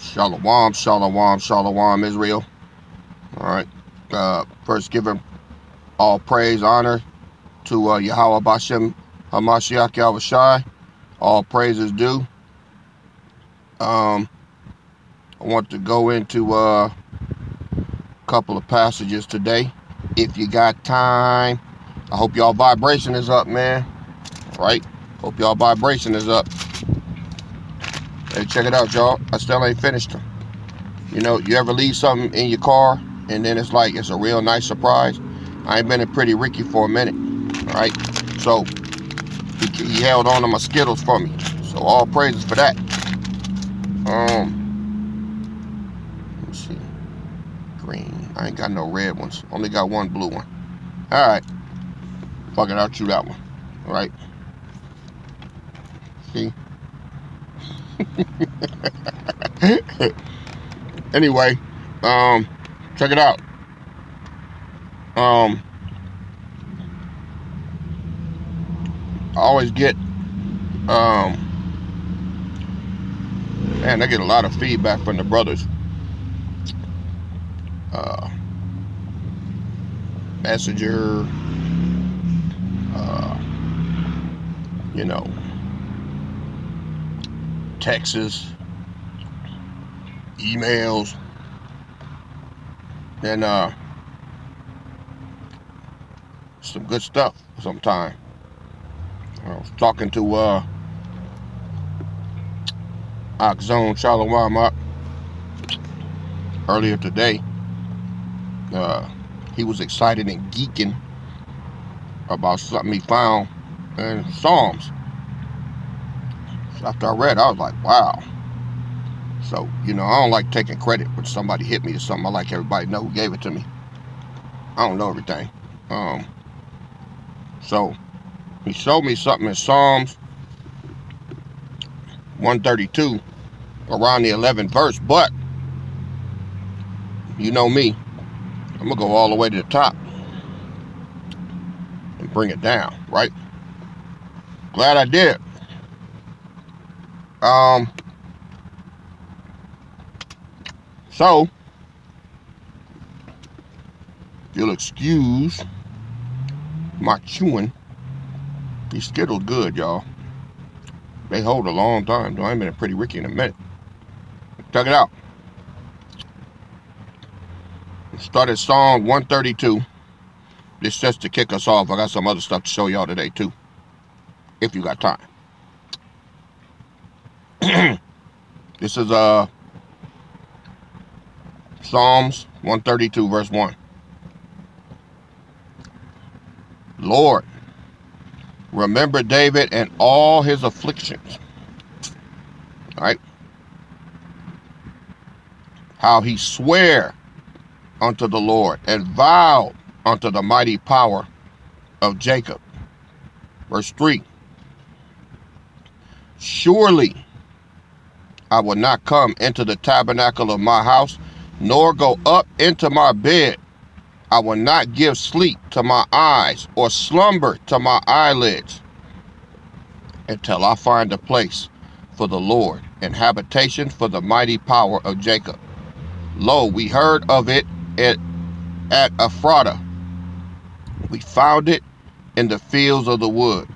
Shalom, shalom, shalom, Israel. All right. First, giving all praise, honor to Yahweh Bashem Hamashiach Yahushai. All praise is due. I want to go into a couple of passages today, if you got time. I hope y'all vibration is up, man. All right. Hope y'all vibration is up. Hey, check it out, y'all. I still ain't finished them. You know, you ever leave something in your car and then it's like it's a real nice surprise? I ain't been in Pretty Ricky for a minute. All right. So he held on to my Skittles for me. So all praises for that. Let me see. Green. I ain't got no red ones. Only got one blue one. All right. Fuck it, I'll chew that one. All right. See? Anyway, check it out. I always get man, I get a lot of feedback from the brothers. Messenger, you know, texts, emails, and some good stuff sometime. I was talking to Oxzone Shalom up earlier today. He was excited and geeking about something he found in Psalms. So after I read, I was like, wow. So, you know, I don't like taking credit when somebody hit me or something. I like everybody to know who gave it to me. I don't know everything. So he showed me something in Psalms 132, around the 11th verse. But you know me, I'm gonna go all the way to the top and bring it down, right? Glad I did. So if you'll excuse my chewing, these Skittles good, y'all. They hold a long time. I ain't been a Pretty Ricky in a minute. Check it out. Started Psalm 132. This is just to kick us off. I got some other stuff to show y'all today too, if you got time. This is Psalms 132 verse 1. Lord, remember David and all his afflictions. All right. How he sware unto the Lord and vowed unto the mighty power of Jacob. Verse 3. Surely I will not come into the tabernacle of my house, nor go up into my bed. I will not give sleep to my eyes, or slumber to my eyelids, until I find a place for the Lord, and habitation for the mighty power of Jacob. Lo, we heard of it at Ephrata. We found it in the fields of the wood.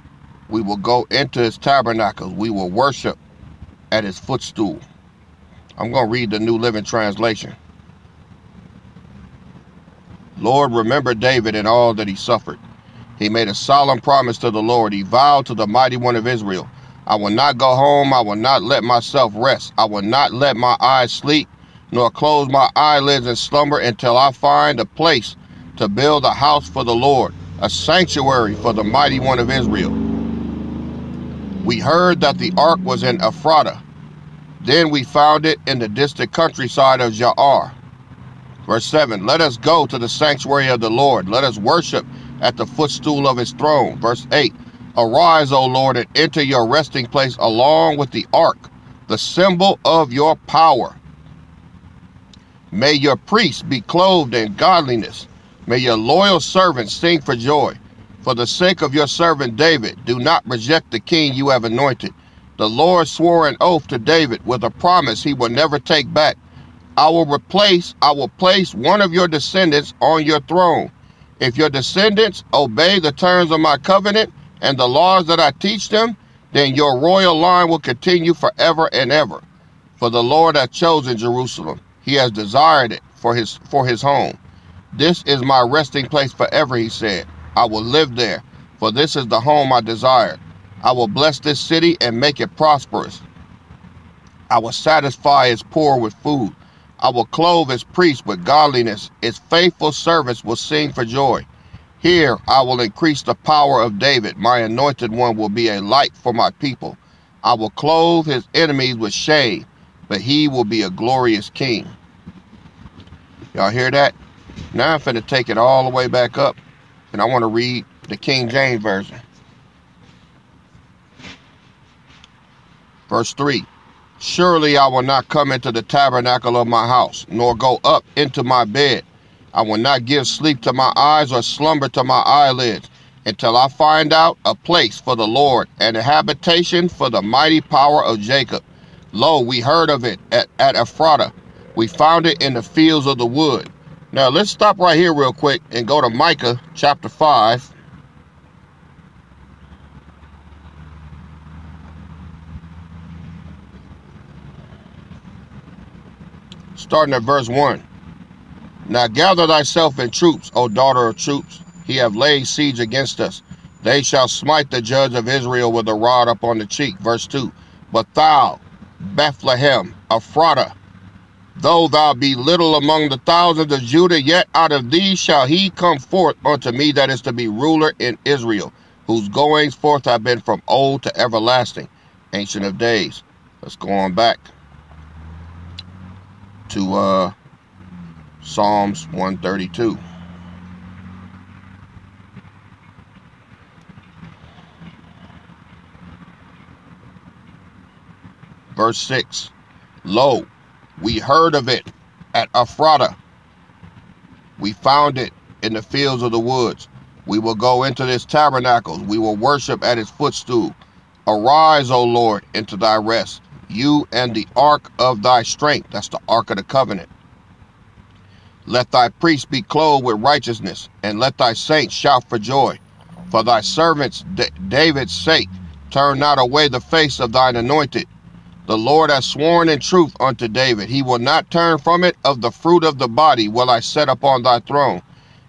We will go into his tabernacles. We will worship at his footstool. I'm going to read the New Living Translation. Lord, remember David and all that he suffered. He made a solemn promise to the Lord. He vowed to the mighty one of Israel, I will not go home. I will not let myself rest. I will not let my eyes sleep, nor close my eyelids in slumber, until I find a place to build a house for the Lord, a sanctuary for the mighty one of Israel. We heard that the ark was in Ephrata. Then we found it in the distant countryside of Jaar. Verse 7, let us go to the sanctuary of the Lord. Let us worship at the footstool of his throne. Verse 8, arise, O Lord, and enter your resting place along with the ark, the symbol of your power. May your priests be clothed in godliness. May your loyal servants sing for joy. For the sake of your servant David, do not reject the king you have anointed. The Lord swore an oath to David with a promise he will never take back. I will place one of your descendants on your throne. If your descendants obey the terms of my covenant and the laws that I teach them, then your royal line will continue forever and ever. For the Lord hath chosen Jerusalem. He has desired it for his home. This is my resting place forever, he said. I will live there, for this is the home I desired. I will bless this city and make it prosperous. I will satisfy its poor with food. I will clothe its priests with godliness. Its faithful servants will sing for joy. Here I will increase the power of David. My anointed one will be a light for my people. I will clothe his enemies with shame, but he will be a glorious king. Y'all hear that? Now I'm finna take it all the way back up, and I want to read the King James Version. Verse 3. Surely I will not come into the tabernacle of my house, nor go up into my bed. I will not give sleep to my eyes or slumber to my eyelids, until I find out a place for the Lord and a habitation for the mighty power of Jacob. Lo, we heard of it at Ephrata. We found it in the fields of the wood. Now let's stop right here real quick and go to Micah chapter 5. Starting at verse 1. Now gather thyself in troops, O daughter of troops. He have laid siege against us. They shall smite the judge of Israel with a rod upon the cheek. Verse 2. But thou, Bethlehem, Ephrata, though thou be little among the thousands of Judah, yet out of thee shall he come forth unto me that is to be ruler in Israel, whose goings forth have been from old to everlasting, Ancient of Days. Let's go on back to Psalms 132. Verse 6. Lo, we heard of it at Ephrata. We found it in the fields of the woods. We will go into this tabernacle. We will worship at its footstool. Arise, O Lord, into thy rest, you and the ark of thy strength. That's the ark of the covenant. Let thy priests be clothed with righteousness, and let thy saints shout for joy. For thy servants David's sake, turn not away the face of thine anointed. The Lord hath sworn in truth unto David. He will not turn from it. Of the fruit of the body will I set upon thy throne.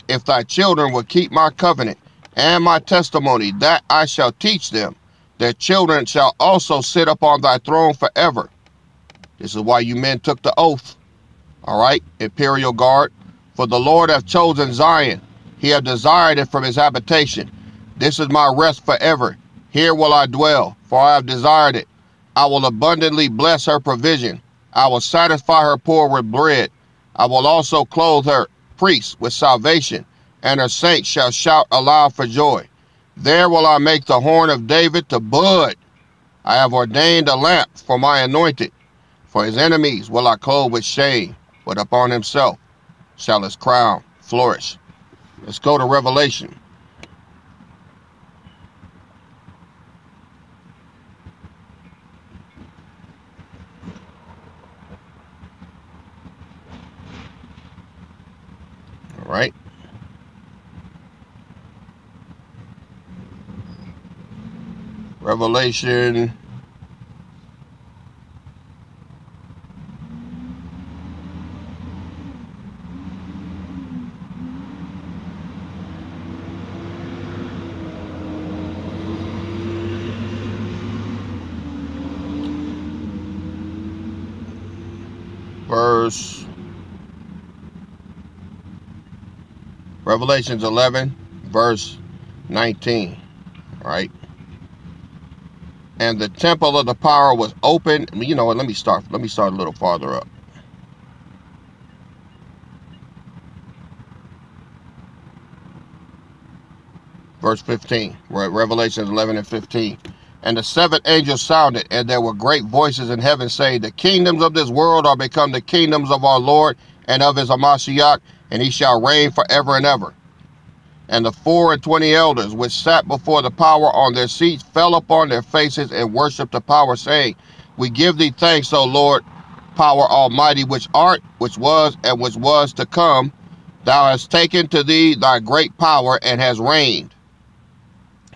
If thy children will keep my covenant and my testimony, that I shall teach them, their children shall also sit upon thy throne forever. This is why you men took the oath. All right, Imperial Guard. For the Lord hath chosen Zion. He hath desired it from his habitation. This is my rest forever. Here will I dwell, for I have desired it. I will abundantly bless her provision. I will satisfy her poor with bread. I will also clothe her priests with salvation, and her saints shall shout aloud for joy. There will I make the horn of David to bud. I have ordained a lamp for my anointed. For his enemies will I clothe with shame, but upon himself shall his crown flourish. Let's go to Revelation. All right. Revelation Revelations 11, verse 19. All right. And the temple of the power was open. You know what? Let me start a little farther up. Verse 15. We're at Revelations 11 and 15. And the seventh angel sounded, and there were great voices in heaven saying, the kingdoms of this world are become the kingdoms of our Lord and of his Hamashiach, and he shall reign forever and ever. And the 24 elders which sat before the power on their seats fell upon their faces and worshipped the power, saying, We give thee thanks, O Lord, power almighty, which art, which was, and which was to come. Thou hast taken to thee thy great power and hast reigned.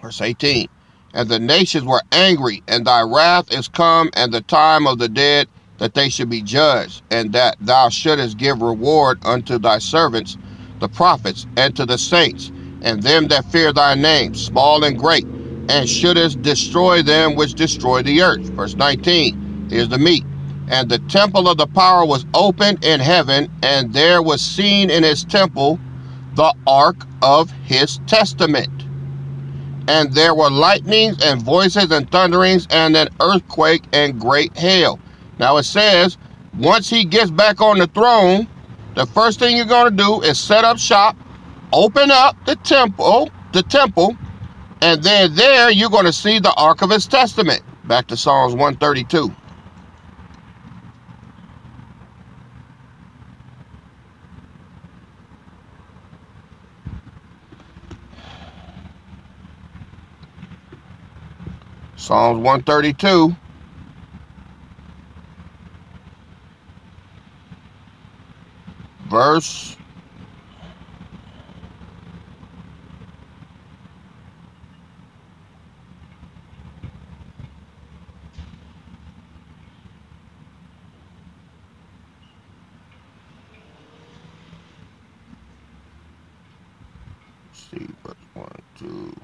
Verse 18. And the nations were angry, and thy wrath is come, and the time of the dead, that they should be judged, and that thou shouldest give reward unto thy servants, the prophets, and to the saints, and them that fear thy name, small and great, and shouldest destroy them which destroy the earth. Verse 19, here's the meat. And the temple of the power was opened in heaven, and there was seen in his temple the ark of his testament. And there were lightnings and voices and thunderings and an earthquake and great hail. Now it says, once he gets back on the throne, the first thing you're going to do is set up shop, open up the temple, and then there you're going to see the ark of his testament. Back to Psalms 132. Psalms 132. Verse 1, 2.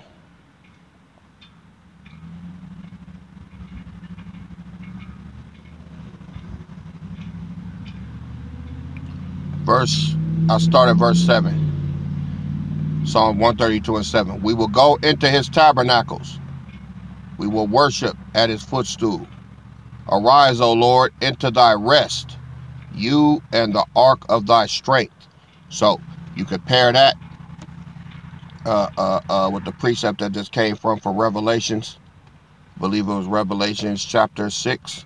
I'll start at verse 7. Psalm 132 and 7. We will go into his tabernacles. We will worship at his footstool. Arise, O Lord, into thy rest, you and the ark of thy strength. So you compare that with the precept that just came from Revelations. I believe it was Revelations chapter 6.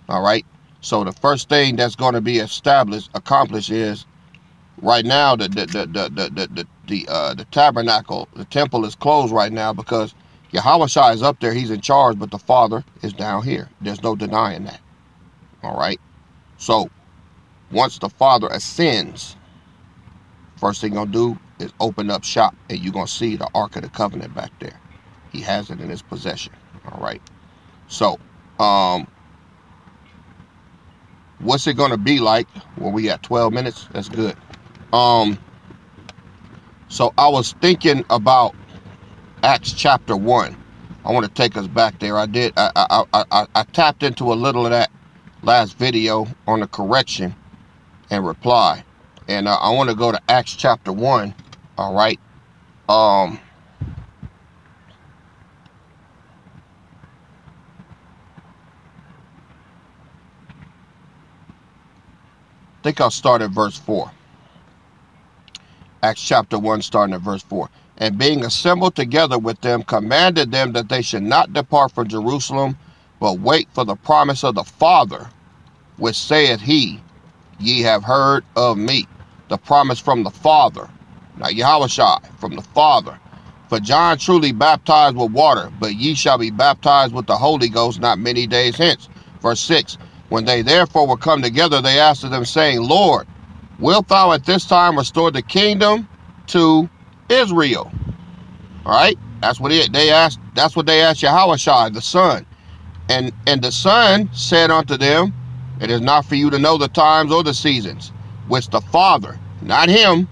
All right. So the first thing that's going to be accomplished is right now the tabernacle, the temple is closed right now because Yahushua is up there, he's in charge, but the Father is down here. There's no denying that. All right. So once the Father ascends, first thing gonna do is open up shop, and you're gonna see the Ark of the Covenant back there. He has it in his possession. All right. So what's it gonna be like? Well, we got 12 minutes. That's good. So I was thinking about Acts chapter 1. I want to take us back there. I tapped into a little of that last video on the correction and reply, and I want to go to Acts chapter 1. All right. I think I'll start at verse 4. Acts chapter 1, starting at verse 4. And being assembled together with them, commanded them that they should not depart from Jerusalem, but wait for the promise of the Father, which saith he, Ye have heard of me. The promise from the Father. Now Yahushua, from the Father. For John truly baptized with water, but ye shall be baptized with the Holy Ghost not many days hence. Verse 6. When they therefore were come together, they asked of them, saying, Lord, wilt thou at this time restore the kingdom to Israel? All right, that's what they asked. That's what they asked Yahushua, the Son. And the Son said unto them, It is not for you to know the times or the seasons, which the Father, not him,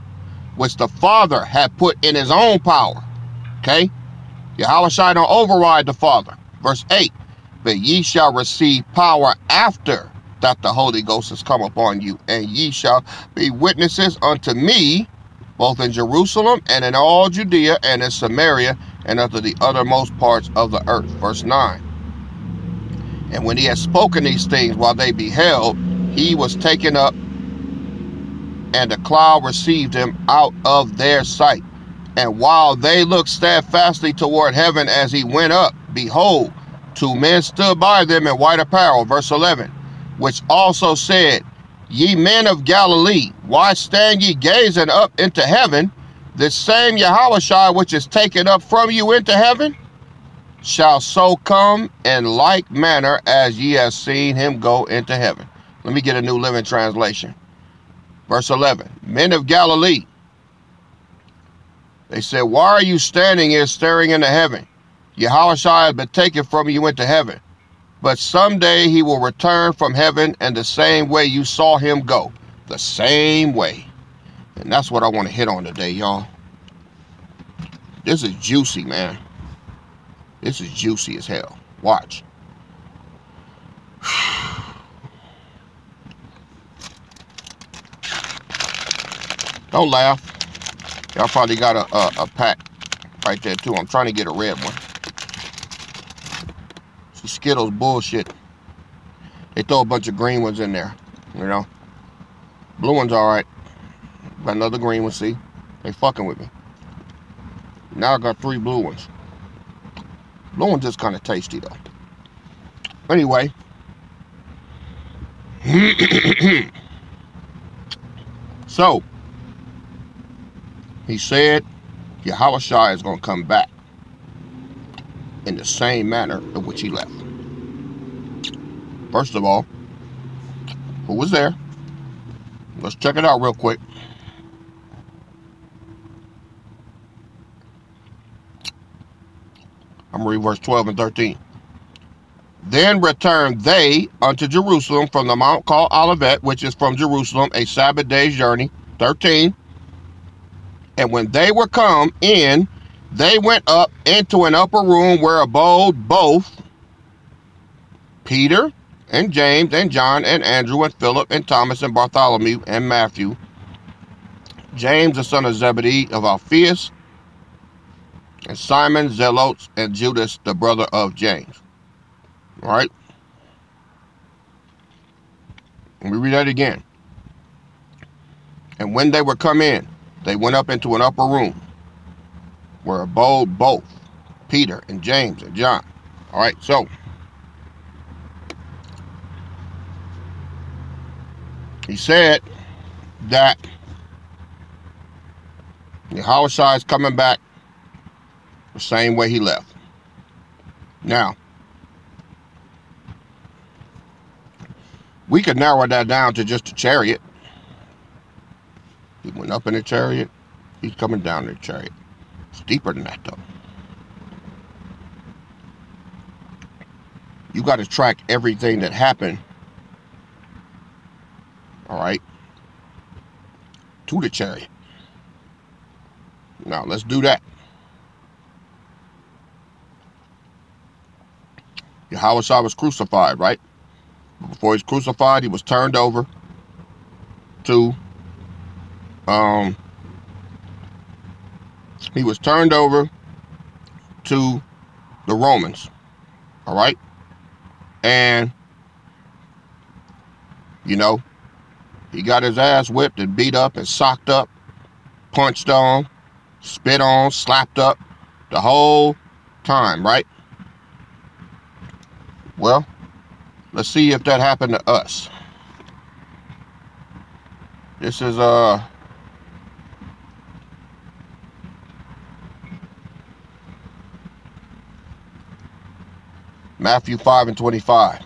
which the Father had put in his own power. Okay, Yahushua don't override the Father. Verse 8. But ye shall receive power after that the Holy Ghost has come upon you, and ye shall be witnesses unto me, both in Jerusalem and in all Judea and in Samaria and unto the uttermost parts of the earth. Verse 9. And when he had spoken these things while they beheld, he was taken up, and a cloud received him out of their sight. And while they looked steadfastly toward heaven as he went up, behold, 2 men stood by them in white apparel. Verse 11. Which also said, Ye men of Galilee, why stand ye gazing up into heaven? This same Yahushua which is taken up from you into heaven shall so come in like manner as ye have seen him go into heaven. Let me get a New Living Translation. Verse 11. Men of Galilee, they said, why are you standing here staring into heaven? Yahushua has been taken from you into heaven. But someday he will return from heaven in the same way you saw him go. The same way. And that's what I want to hit on today, y'all. This is juicy, man. This is juicy as hell. Watch. Don't laugh. Y'all probably got a pack right there too. I'm trying to get a red one. See, Skittles bullshit. They throw a bunch of green ones in there, you know. Blue one's all right. Got another green one, see? They fucking with me. Now I got 3 blue ones. Blue one's just kind of tasty though. Anyway. So, he said Yahushua is going to come back in the same manner in which he left. First of all, who was there? Let's check it out real quick. I'm going to read verse 12 and 13. Then returned they unto Jerusalem from the mount called Olivet, which is from Jerusalem, a Sabbath day's journey. 13. And when they were come in, they went up into an upper room where abode both Peter and James and John and Andrew and Philip and Thomas and Bartholomew and Matthew, James the son of Zebedee of Alphaeus, and Simon Zelotes and Judas the brother of James. All right. Let me read that again. And when they were come in, they went up into an upper room where abode both Peter and James and John. All right, so he said that Yahushua is coming back the same way he left. Now, we could narrow that down to just a chariot. He went up in a chariot. He's coming down in a chariot. It's deeper than that, though. You got to track everything that happened, all right, to the chariot. Now, let's do that. Yahushua was crucified, right? Before he was crucified, he was turned over to the Romans, all right? And, you know, he got his ass whipped and beat up and socked up, punched on, spit on, slapped up the whole time, right? Well, let's see if that happened to us. This is Matthew 5 and 25.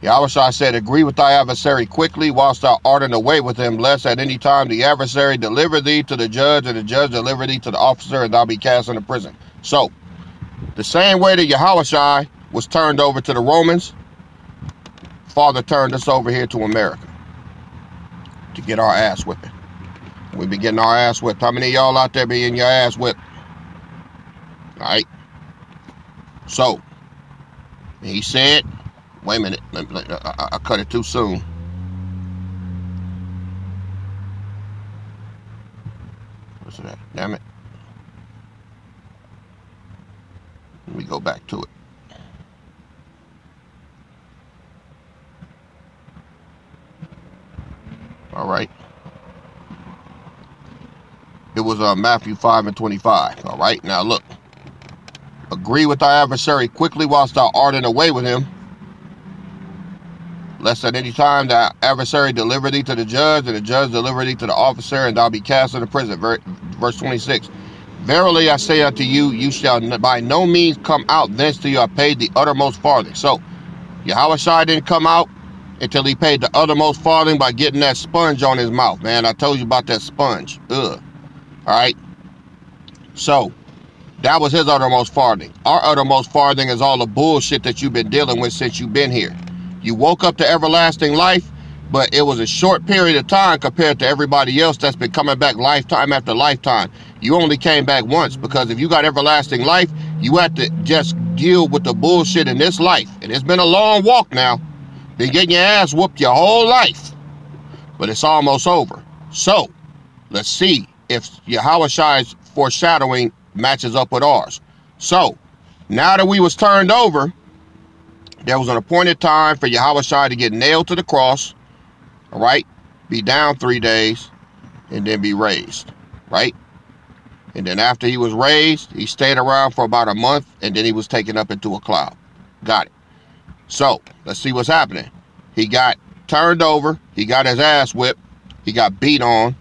Yahushua said, agree with thy adversary quickly whilst thou art in the way with him, lest at any time the adversary deliver thee to the judge, and the judge deliver thee to the officer, and thou be cast into prison. So, the same way that Yahushua was turned over to the Romans, Father turned us over here to America to get our ass whipping. We be getting our ass whipped. How many of y'all out there be getting your ass whipped? All right. So, he said, wait a minute, I cut it too soon. What's that? Damn it. Let me go back to it. All right. It was Matthew 5 and 25. All right. Now look. Agree with thy adversary quickly whilst thou art in the way with him, lest at any time the adversary deliver thee to the judge, and the judge deliver thee to the officer, and thou be cast into prison. Verse 26. Verily I say unto you, you shall by no means come out thence till you have paid the uttermost farthing. So, Yahushua didn't come out until he paid the uttermost farthing by getting that sponge on his mouth, man. I told you about that sponge. Ugh. Alright? So, that was his uttermost farthing. Our uttermost farthing is all the bullshit that you've been dealing with since you've been here. You woke up to everlasting life, but it was a short period of time compared to everybody else that's been coming back lifetime after lifetime. You only came back once, because if you got everlasting life, you had to just deal with the bullshit in this life. And it's been a long walk now. Been getting your ass whooped your whole life. But it's almost over. So, let's see if Yahushua's foreshadowing matches up with ours. So, now that we was turned over, there was an appointed time for Yahushua to get nailed to the cross, all right, be down 3 days, and then be raised, right? And then after he was raised, he stayed around for about a month, and then he was taken up into a cloud. Got it. So, let's see what's happening. He got turned over, he got his ass whipped, he got beat on,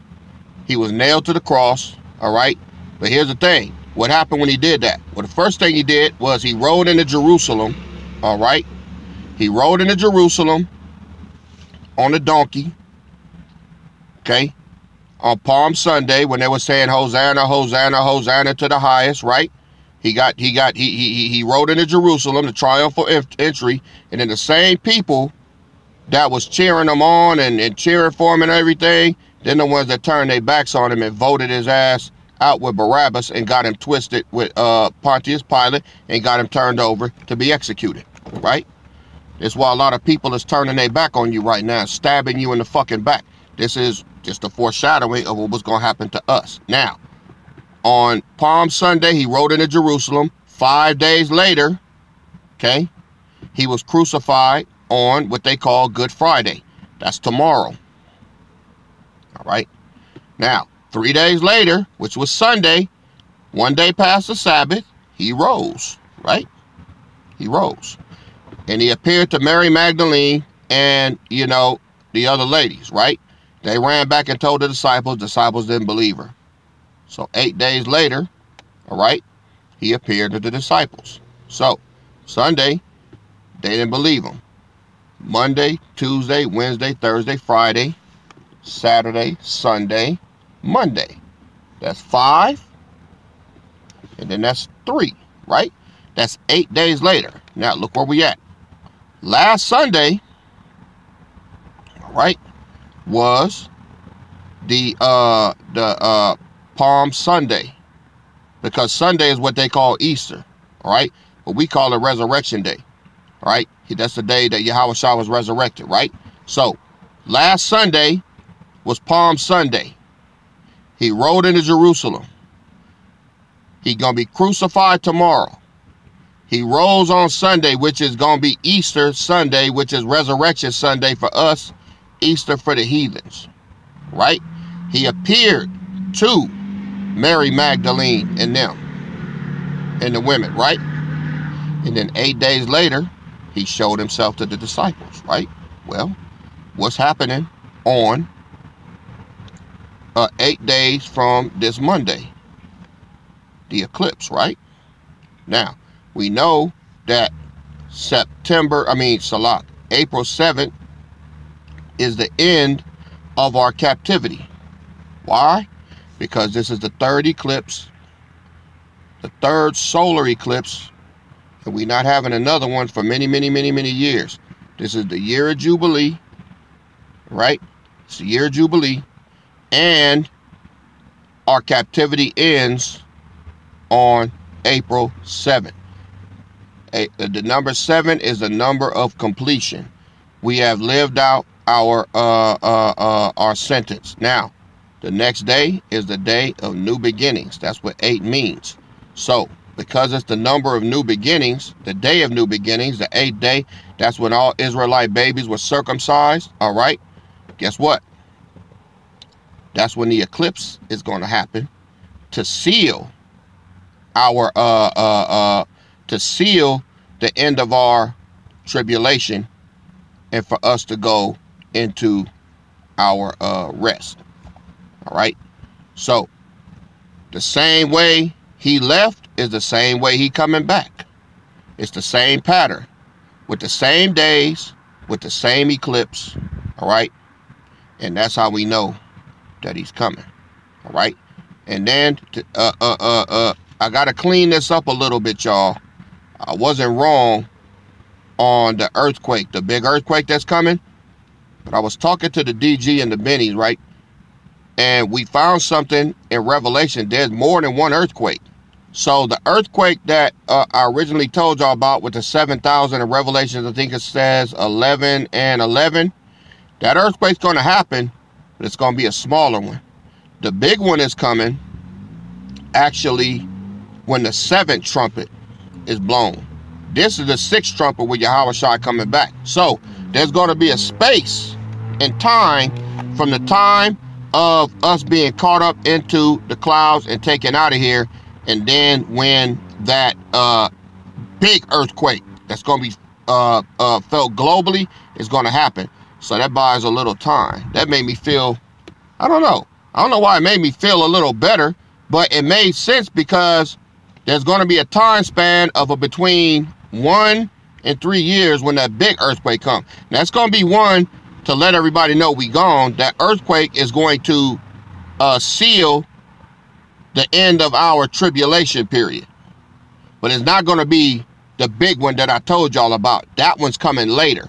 he was nailed to the cross, all right? But here's the thing. What happened when he did that? Well, the first thing he did was he rode into Jerusalem, all right? He rode into Jerusalem on a donkey, okay? On Palm Sunday, when they were saying Hosanna, Hosanna, Hosanna to the highest, right? He rode into Jerusalem, the triumphal entry, and then the same people that was cheering him on and cheering for him and everything, then the ones that turned their backs on him and voted his ass out with Barabbas and got him twisted with Pontius Pilate and got him turned over to be executed, right? That's why a lot of people is turning their back on you right now, stabbing you in the fucking back. This is just a foreshadowing of what was going to happen to us. Now, on Palm Sunday, he rode into Jerusalem. 5 days later, okay, he was crucified on what they call Good Friday. That's tomorrow. All right. Now, 3 days later, which was Sunday, 1 day past the Sabbath, he rose, right? He rose. And he appeared to Mary Magdalene and, you know, the other ladies, right? They ran back and told the disciples. Disciples didn't believe her. So 8 days later, all right, he appeared to the disciples. So Sunday, they didn't believe him. Monday, Tuesday, Wednesday, Thursday, Friday, Saturday, Sunday, Monday. That's 5. And then that's 3, right? That's 8 days later. Now look where we at. Last Sunday, all right, was the Palm Sunday, because Sunday is what they call Easter, all right? But we call it Resurrection Day, all right? That's the day that Yahushua was resurrected, right? So, last Sunday was Palm Sunday. He rode into Jerusalem. He's going to be crucified tomorrow. He rose on Sunday, which is going to be Easter Sunday, which is Resurrection Sunday for us, Easter for the heathens, right? He appeared to Mary Magdalene and them, and the women, right? And then 8 days later, he showed himself to the disciples, right? Well, what's happening on 8 days from this Monday? The eclipse, right? Now, we know that April 7th is the end of our captivity. Why? Because this is the third eclipse, the third solar eclipse, and we're not having another one for many, many, many, many years. This is the year of Jubilee, right? It's the year of Jubilee, and our captivity ends on April 7th. The number 7 is the number of completion. We have lived out our sentence. Now, the next day is the day of new beginnings. That's what 8 means. So, because it's the number of new beginnings, the day of new beginnings, the 8th day, that's when all Israelite babies were circumcised. All right. Guess what? That's when the eclipse is going to happen to seal our to seal the end of our tribulation and for us to go into our rest. All right. So the same way he left is the same way he coming back. It's the same pattern with the same days, with the same eclipse. All right. And that's how we know that he's coming. All right. And then I got to clean this up a little bit, y'all. I wasn't wrong on the earthquake, the big earthquake that's coming. But I was talking to the DG and the Bennies, right? And we found something in Revelation. There's more than one earthquake. So the earthquake that I originally told y'all about with the 7,000 in Revelation, I think it says 11 and 11. That earthquake's going to happen, but it's going to be a smaller one. The big one is coming actually when the 7th trumpet is blown. This is the 6th trumpet with Yahushua coming back. So there's going to be a space in time from the time of us being caught up into the clouds and taken out of here, and then when that big earthquake that's going to be felt globally is going to happen. So that buys a little time. That made me feel, I don't know why it made me feel a little better, but it made sense because there's going to be a time span of between 1 and 3 years when that big earthquake comes. That's going to be one to let everybody know we gone. That earthquake is going to seal the end of our tribulation period. But it's not going to be the big one that I told y'all about. That one's coming later.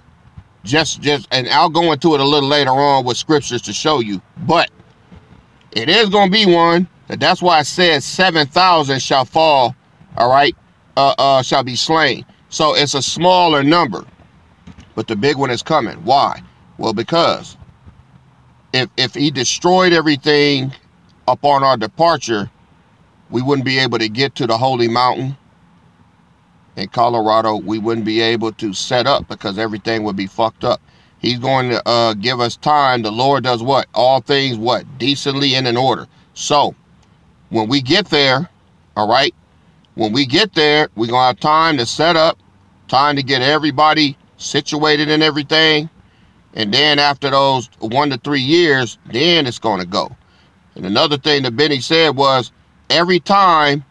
And I'll go into it a little later on with scriptures to show you. But it is going to be one. That's why I said 7,000 shall fall, all right, shall be slain. So it's a smaller number, but the big one is coming. Why? Well, because if he destroyed everything upon our departure, we wouldn't be able to get to the holy mountain in Colorado. We wouldn't be able to set up because everything would be fucked up. He's going to give us time. The Lord does what? All things what? Decently and in order. So when we get there, all right, when we get there, we're going to have time to set up, time to get everybody situated and everything. And then after those 1 to 3 years, then it's going to go. And another thing that Benny said was every time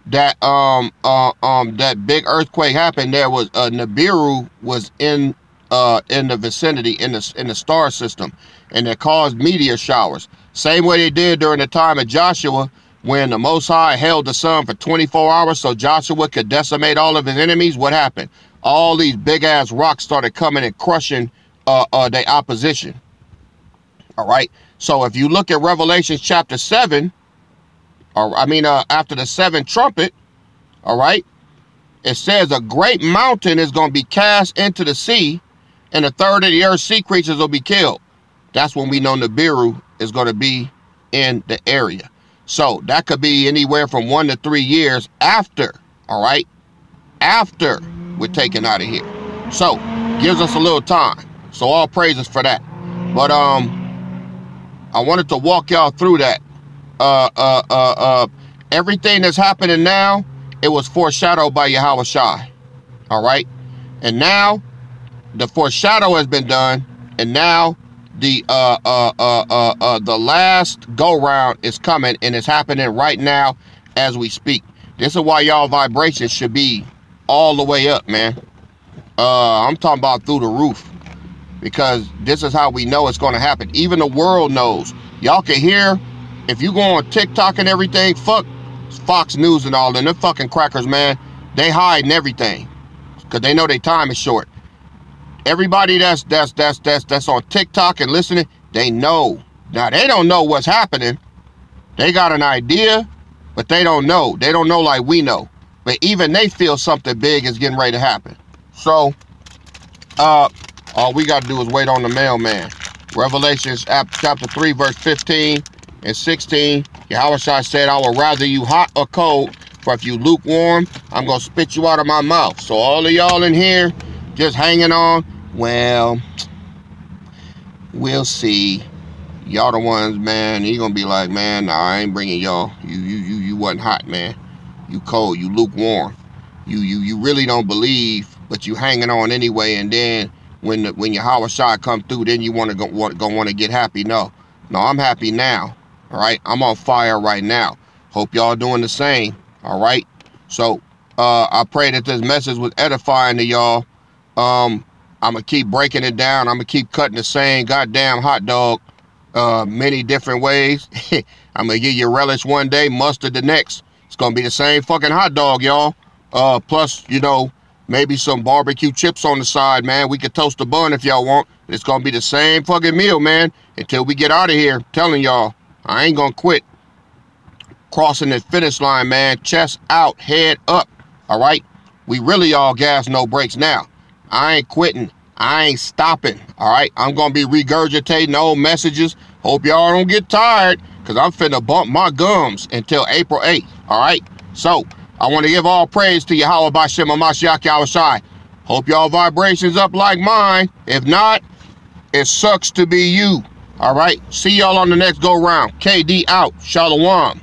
that that big earthquake happened, there was Nibiru was in the vicinity in the star system, and it caused meteor showers. Same way they did during the time of Joshua, when the Most High held the sun for 24 hours so Joshua could decimate all of his enemies. What happened? All these big ass rocks started coming and crushing the opposition. All right. So if you look at Revelation chapter 7, after the 7th trumpet, all right, it says a great mountain is going to be cast into the sea, and a third of the earth's sea creatures will be killed. That's when we know Nibiru is going to be in the area. So that could be anywhere from 1 to 3 years after, all right, after we're taken out of here. So gives us a little time. So all praises for that. But I wanted to walk y'all through that. Everything that's happening now, it was foreshadowed by Yahushua. All right. And now the foreshadow has been done, and now the last go round is coming, and it's happening right now as we speak. This is why y'all vibrations should be all the way up, man. I'm talking about through the roof, because this is how we know it's going to happen. Even the world knows. Y'all can hear, if you go on TikTok and everything, fuck Fox News and all them, them fucking crackers, man. They hiding everything because they know their time is short. Everybody that's on TikTok and listening, they know. Now, they don't know what's happening. They got an idea, but they don't know. They don't know like we know. But even they feel something big is getting ready to happen. So, all we got to do is wait on the mailman. Revelation chapter 3, verse 15 and 16. Yahushua said, I will rather you hot or cold, for if you lukewarm, I'm going to spit you out of my mouth. So all of y'all in here just hanging on, well, we'll see. Y'all the ones, man, you're going to be like, man, nah, I ain't bringing y'all. You wasn't hot, man. You cold, you lukewarm. You really don't believe, but you hanging on anyway, and then when your Hawashai come through, then you want to get happy. No, I'm happy now. All right, I'm on fire right now. Hope y'all doing the same. All right. So I pray that this message was edifying to y'all. I'm gonna keep breaking it down. I'm gonna keep cutting the same goddamn hot dog many different ways. I'm gonna give you relish one day, mustard the next. It's gonna be the same fucking hot dog, y'all. Plus, you know, maybe some barbecue chips on the side, man. We could toast a bun if y'all want. It's gonna be the same fucking meal, man, until we get out of here. I'm telling y'all, I ain't gonna quit. Crossing the finish line, man. Chest out, head up. All right? We really all gas, no brakes now. I ain't quitting. I ain't stopping. All right? I'm gonna be regurgitating old messages. Hope y'all don't get tired, because I'm finna bump my gums until April 8th. All right? So, I want to give all praise to Yahweh Bashem Mashiach Yahushai. Hope y'all vibrations up like mine. If not, it sucks to be you. All right? See y'all on the next go round. KD out. Shalom.